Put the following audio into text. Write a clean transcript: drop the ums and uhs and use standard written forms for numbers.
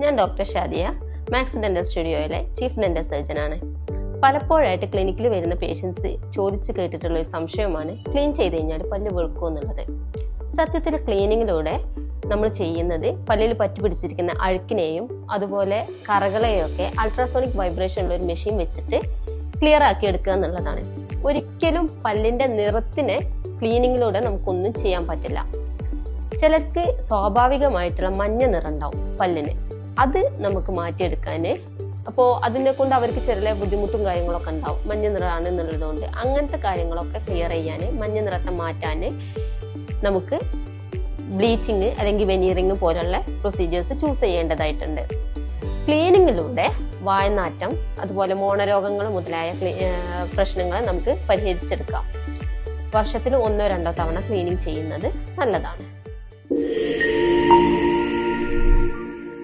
ഞാൻ doctor Shadiya, Max dental സ്റ്റുഡിയോയിലെ chief dental surgeon ആണ്. പലപ്പോഴായിട്ട് ക്ലിനിക്കിൽ വരുന്ന പേഷ്യൻസ് ചോദിച്ചു കേട്ടിട്ടുള്ള ഒരു സംശയമാണ് ക്ലീൻ ചെയ്ത് കഴിഞ്ഞാൽ പല്ല് വെളുക്കുമോ എന്നുള്ളത്. സത്യത്തിൽ ക്ലീനിങ്ങിലൂടെ നമ്മൾ ചെയ്യുന്നത് പല്ലിൽ പറ്റിപ്പിടിച്ചിരിക്കുന്ന അഴുക്കിനെയും അതുപോലെ കറകളെയും ഒക്കെ അൾട്രാസോണിക് വൈബ്രേഷനുള്ള ഒരു മെഷീൻ വെച്ചിട്ട് ക്ലിയർ ആക്കി എടുക്കുക എന്നുള്ളതാണ്. ഒരിക്കലും പല്ലിന്റെ നിറത്തിനെ ക്ലീനിങ്ങിലൂടെ നമുക്കൊന്നും ചെയ്യാൻ പറ്റില്ല. ചിലർക്ക് സ്വാഭാവികമായിട്ടുള്ള മഞ്ഞ നിറം ഉണ്ടാവും പല്ലിന്, അത് നമുക്ക് മാറ്റിയെടുക്കാന്. അപ്പോൾ അതിനെ കൊണ്ട് അവർക്ക് ചെറിയ ബുദ്ധിമുട്ടും കാര്യങ്ങളൊക്കെ ഉണ്ടാവും, മഞ്ഞ നിറമാണ് എന്നുള്ളതുകൊണ്ട്. അങ്ങനത്തെ കാര്യങ്ങളൊക്കെ ക്ലിയർ ചെയ്യാൻ, മഞ്ഞ നിറത്തെ മാറ്റാൻ നമുക്ക് ബ്ലീച്ചിങ് അല്ലെങ്കിൽ വെനീറിങ് പോലുള്ള പ്രൊസീജിയേഴ്സ് ചൂസ് ചെയ്യേണ്ടതായിട്ടുണ്ട്. ക്ലീനിങ്ങിലൂടെ വായനാറ്റം അതുപോലെ മോണരോഗങ്ങൾ മുതലായ പ്രശ്നങ്ങൾ നമുക്ക് പരിഹരിച്ചെടുക്കാം. വർഷത്തിൽ 1-2 തവണ ക്ലീനിങ് ചെയ്യുന്നത് നല്ലതാണ്.